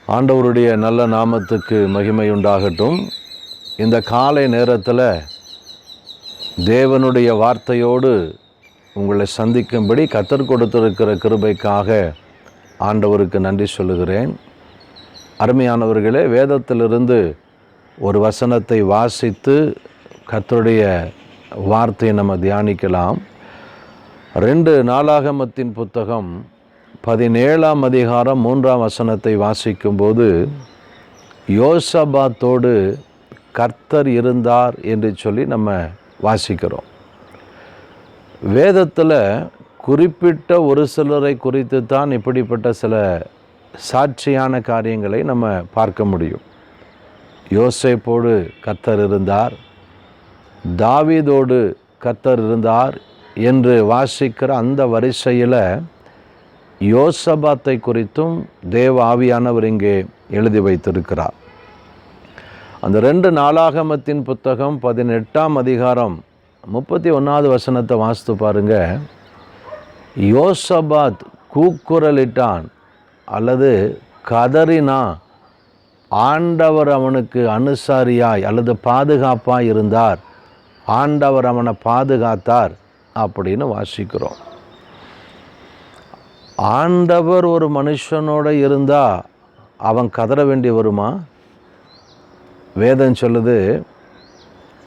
ஆண்டவருடைய நல்ல நாமத்துக்கு மகிமை உண்டாகட்டும். இந்த காலை நேரத்தில் தேவனுடைய வார்த்தையோடு உங்களை சந்திக்கும்படி கர்த்தர் கொடுத்திருக்கிற கிருபைக்காக ஆண்டவருக்கு நன்றி சொல்லுகிறேன். அருமையானவர்களே, வேதத்திலிருந்து ஒரு வசனத்தை வாசித்து கர்த்தருடைய வார்த்தையை நம்ம தியானிக்கலாம். 2 நாளாகமத்தின் புத்தகம் 17ஆம் அதிகாரம் 3ஆம் வசனத்தை வாசிக்கும்போது, யோசபாத்தோடு கர்த்தர் இருந்தார் என்று சொல்லி நம்ம வாசிக்கிறோம். வேதத்தில் குறிப்பிட்ட ஒரு சிலரை குறித்து தான் இப்படிப்பட்ட சில சாட்சியான காரியங்களை நம்ம பார்க்க முடியும். யோசேப்போடு கர்த்தர் இருந்தார், தாவீதோடு கர்த்தர் இருந்தார் என்று வாசிக்கிற அந்த வரிசையில் யோசபாத்தை குறித்தும் தேவ ஆவியானவர் இங்கே எழுதி வைத்திருக்கிறார். அந்த 2 நாளாகமத்தின் புத்தகம் 18ஆம் அதிகாரம் 31வது வசனத்தை வாசித்து பாருங்க. யோசபாத் கூக்குரலிட்டான் அல்லது கதறினா, ஆண்டவர் அவனுக்கு அனுசாரியாய் அல்லது பாதுகாப்பாய் இருந்தார், ஆண்டவர் அவனை பாதுகாத்தார் அப்படின்னு வாசிக்கிறோம். ஆண்டவர் ஒரு மனுஷனோட இருந்தால் அவன் கதற வேண்டி வருமா? வேதம் சொல்லுது,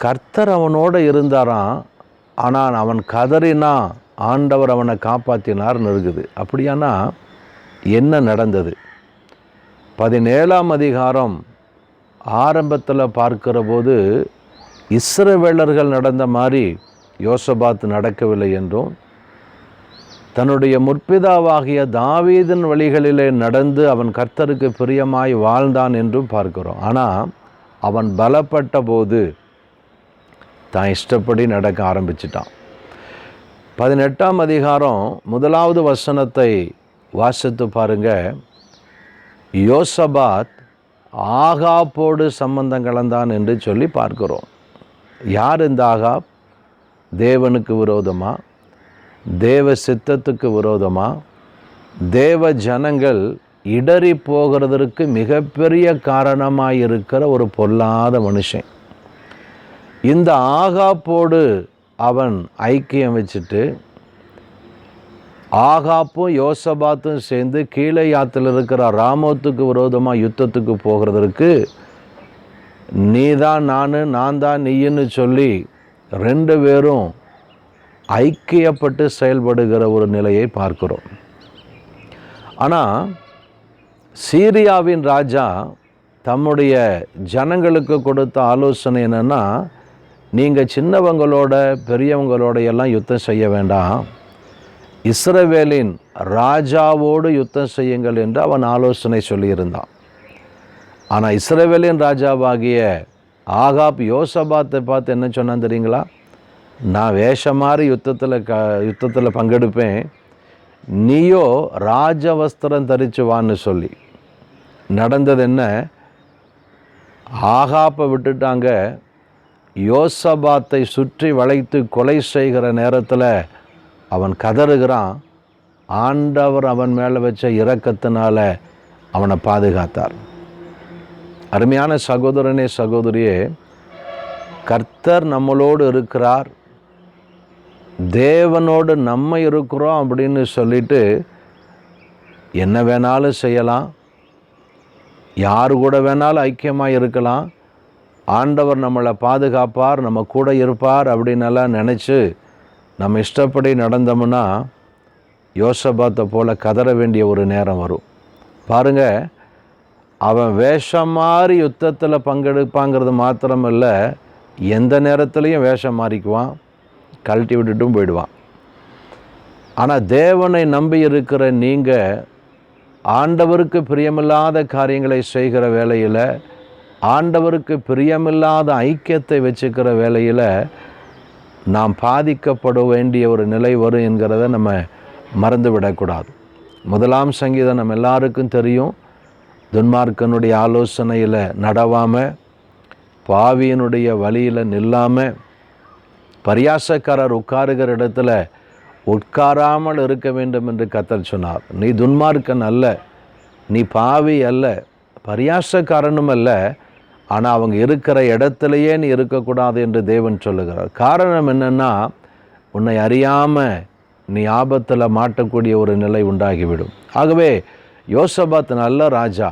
கர்த்தர் அவனோட இருந்தாராம், ஆனால் அவன் கதறினா ஆண்டவர் அவனை காப்பாற்றினார்னு இருக்குது. அப்படியானா என்ன நடந்தது? 17ஆம் அதிகாரம் ஆரம்பத்தில் பார்க்கிற போது இஸ்ரவேலர்கள் நடந்த மாதிரி யோசபாத் நடக்கவில்லை என்றும், தன்னுடைய முற்பிதாவாகிய தாவீதின் வழிகளிலே நடந்து அவன் கர்த்தருக்கு பிரியமாய் வாழ்ந்தான் என்றும் பார்க்கிறோம். ஆனால் அவன் பலப்பட்ட போது தான் இஷ்டப்படி நடக்க ஆரம்பிச்சிட்டான். 18ஆம் அதிகாரம் 1வது வசனத்தை வாசித்து பாருங்க. யோசபாத் ஆகாப்போடு சம்பந்தம் கலந்தான் என்று சொல்லி பார்க்கிறோம். யார் இந்த ஆகாப்? தேவனுக்கு விரோதமா, தேவ சித்தத்துக்கு விரோதமா, தேவ ஜனங்கள் இடறி போகிறதற்கு மிகப்பெரிய காரணமாக இருக்கிற ஒரு பொல்லாத மனுஷன். இந்த ஆகாப்போடு அவன் ஐக்கியம் வச்சுட்டு, ஆகாப்பும் யோசபாத்தும் சேர்ந்து கீலேயாத்தில் இருக்கிற ராமோத்துக்கு விரோதமாக யுத்தத்துக்கு போகிறதற்கு நீ தான் நான் தான் நீன்னு சொல்லி 2 பேரும் ஐக்கியப்பட்டு செயல்படுகிற ஒரு நிலையை பார்க்கிறோம். ஆனால் சீரியாவின் ராஜா தம்முடைய ஜனங்களுக்கு கொடுத்த ஆலோசனை என்னென்னா, நீங்கள் சின்னவங்களோட பெரியவங்களோட எல்லாம் யுத்தம் செய்ய வேண்டாம், இஸ்ரவேலின் ராஜாவோடு யுத்தம் செய்யுங்கள் என்று அவன் ஆலோசனை சொல்லியிருந்தான். ஆனால் இஸ்ரவேலின் ராஜாவாகிய ஆகாப் யோசபாத்தை பார்த்து என்ன சொன்னான் தெரியுங்களா? நான் வேஷம் மாறி யுத்தத்தில் பங்கெடுப்பேன், நீயோ ராஜவஸ்திரம் தரிச்சு வான்னு சொல்லி. நடந்தது என்ன? ஆகாப்பை விட்டுட்டாங்க. யோசபாத்தை சுற்றி வளைத்து கொலை செய்கிற நேரத்தில் அவன் கதறுகிறான். ஆண்டவர் அவன் மேலே வச்ச இரக்கத்தினால அவனை பாதுகாத்தார். அருமையான சகோதரனே, சகோதரியே, கர்த்தர் நம்மளோடு இருக்கிறார், தேவனோடு நம்ம இருக்கிறோம் அப்படின்னு சொல்லிட்டு என்ன வேணாலும் செய்யலாம், யாரு கூட வேணாலும் ஐக்கியமாக இருக்கலாம், ஆண்டவர் நம்மளை பாதுகாப்பார், நம்ம கூட இருப்பார் அப்படின்னெல்லாம் நினச்சி நம்ம இஷ்டப்படி நடந்தோம்னா யோசபாத்தை போல் கதற வேண்டிய ஒரு நேரம் வரும். பாருங்க, அவன் வேஷம் மாறி யுத்தத்தில் பங்கெடுப்பாங்கிறது மாத்திரமில்ல, எந்த நேரத்துலையும் வேஷம் மாறிக்குவான், கழட்டி விட்டுட்டும் போயிடுவான். ஆனால் தேவனை நம்பி இருக்கிற நீங்கள் ஆண்டவருக்கு பிரியமில்லாத காரியங்களை செய்கிற வேளையில், ஆண்டவருக்கு பிரியமில்லாத ஐக்கியத்தை வச்சுக்கிற வேளையில் நாம் பாதிக்கப்பட வேண்டிய ஒரு நிலை வரும் என்கிறத நம்ம மறந்து விடக்கூடாது. 1ஆம் சங்கீதம் நம்ம எல்லாருக்கும் தெரியும். துன்மார்க்கனுடைய ஆலோசனையில் நடவாமல், பாவியனுடைய வழியில் நில்லாமல், பரியாசக்காரர் உட்காருகிற இடத்துல உட்காராமல் இருக்க வேண்டும் என்று கர்த்தர் சொன்னார். நீ துன்மார்க்கன் அல்ல, நீ பாவி அல்ல, பரியாசக்காரனும் அல்ல, ஆனால் அவங்க இருக்கிற இடத்துலையே நீ இருக்கக்கூடாது என்று தேவன் சொல்லுகிறார். காரணம் என்னென்னா, உன்னை அறியாமல் நீ ஆபத்தில் மாட்டக்கூடிய ஒரு நிலை உண்டாகிவிடும். ஆகவே யோசபாத் நல்ல ராஜா.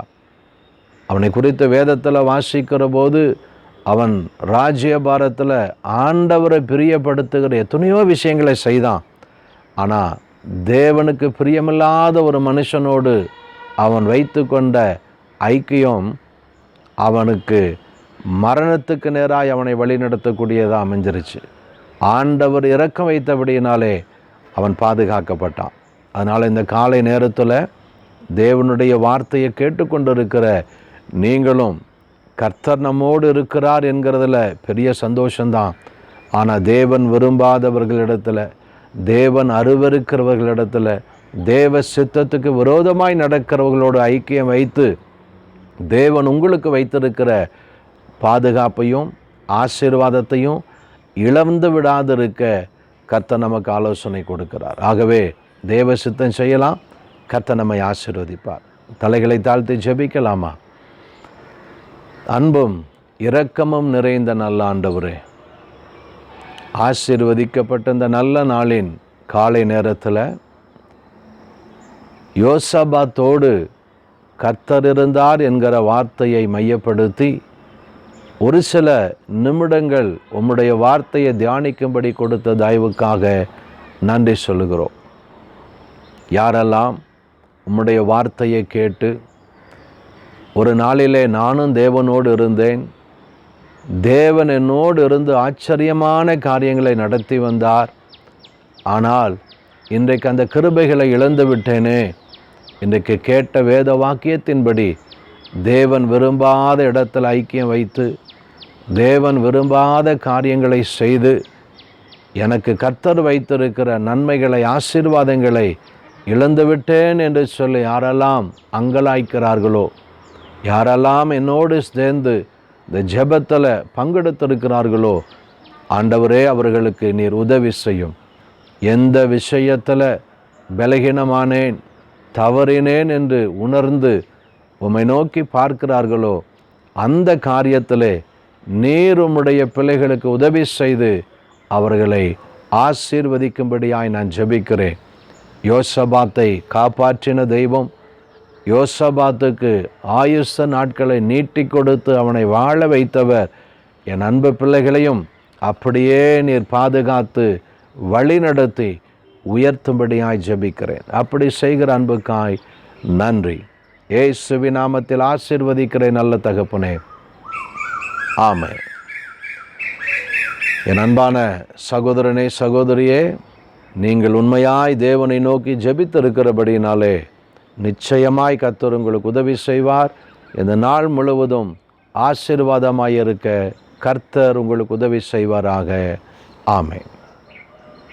அவனை குறித்த வேதத்தில் வாசிக்கிற போது அவன் ராஜ்யபாரத்தில் ஆண்டவரை பிரியப்படுத்துகிற எத்தனையோ விஷயங்களை செய்தான். ஆனால் தேவனுக்கு பிரியமில்லாத ஒரு மனுஷனோடு அவன் வைத்து கொண்ட ஐக்கியம் அவனுக்கு மரணத்துக்கு நேராக அவனை வழிநடத்தக்கூடியதாக அமைஞ்சிருச்சு. ஆண்டவர் இரக்கம் வைத்தபடியினாலே அவன் பாதுகாக்கப்பட்டான். அதனால் இந்த காலை நேரத்தில் தேவனுடைய வார்த்தையை கேட்டுக்கொண்டிருக்கிற நீங்களும் கர்த்தர் நம்மோடு இருக்கிறார் என்கிறதுல பெரிய சந்தோஷந்தான். ஆனால் தேவன் விரும்பாதவர்களிடத்தில், தேவன் அருவருக்கிறவர்களிடத்தில், தேவ சித்தத்துக்கு விரோதமாய் நடக்கிறவர்களோடு ஐக்கியம் வைத்து தேவன் உங்களுக்கு வைத்திருக்கிற பாதுகாப்பையும் ஆசீர்வாதத்தையும் இழந்து விடாதிருக்க கர்த்தர் நமக்கு ஆலோசனை கொடுக்கிறார். ஆகவே தேவ சித்தம் செய்யலாம், கர்த்தர் நம்மை ஆசீர்வதிப்பார். தலைகளை தாழ்த்தி ஜெபிக்கலாமா? அன்பும் இரக்கமும் நிறைந்த நல்ல ஆண்டவரே, ஆசீர்வதிக்கப்பட்ட இந்த நல்ல நாளின் காலை நேரத்தில் யோசபாத்தோடு கர்த்தர் இருந்தார் என்கிற வார்த்தையை மையப்படுத்தி ஒரு சில நிமிடங்கள் உம்முடைய வார்த்தையை தியானிக்கும்படி கொடுத்த தயவுக்காக நன்றி சொல்லுகிறோம். யாரெல்லாம் உம்முடைய வார்த்தையை கேட்டு ஒரு நாளிலே நானும் தேவனோடு இருந்தேன், தேவன் என்னோடு இருந்து ஆச்சரியமான காரியங்களை நடத்தி வந்தார், ஆனால் இன்றைக்கு அந்த கிருபைகளை இழந்து விட்டேனே, இன்றைக்கு கேட்ட வேத வாக்கியத்தின்படி தேவன் விரும்பாத இடத்தில் ஐக்கியம் வைத்து தேவன் விரும்பாத காரியங்களை செய்து எனக்கு கர்த்தர் வைத்திருக்கிற நன்மைகளை ஆசீர்வாதங்களை இழந்துவிட்டேன் என்று சொல்லி யாரெல்லாம் அங்கலாய்க்கிறார்களோ, யாரெல்லாம் என்னோடு சேர்ந்து இந்த ஜெபத்தில் பங்கெடுத்திருக்கிறார்களோ, ஆண்டவரே அவர்களுக்கு நீர் உதவி செய்யும். எந்த விஷயத்தில் பலகீனமானேன், தவறினேன் என்று உணர்ந்து உம்மை நோக்கி பார்க்கிறார்களோ, அந்த காரியத்திலே நீர் உம்முடைய பிள்ளைகளுக்கு உதவி செய்து அவர்களை ஆசீர்வதிக்கும்படியாய் நான் ஜெபிக்கிறேன். யோசபாத்தை காப்பாற்றின தெய்வம், யோசபாத்துக்கு ஆயுச நாட்களை நீட்டி கொடுத்து அவனை வாழ வைத்தவர், என் அன்பு பிள்ளைகளையும் அப்படியே நீர் பாதுகாத்து வழி நடத்தி உயர்த்தும்படியாய் ஜெபிக்கிறேன். அப்படி செய்கிற அன்புக்காய் நன்றி. இயேசுவின் நாமத்தில் ஆசீர்வதிக்கிறேன் நல்ல தகப்பனே, ஆமென். என் அன்பான சகோதரனே, சகோதரியே, நீங்கள் உண்மையாய் தேவனை நோக்கி ஜெபித்திருக்கிறபடினாலே நிச்சயமாய் கர்த்தர் உங்களுக்கு உதவி செய்வார். இந்த நாள் முழுவதும் ஆசீர்வாதமாய் இருக்க கர்த்தர் உங்களுக்கு உதவி செய்வாராக. ஆமென்.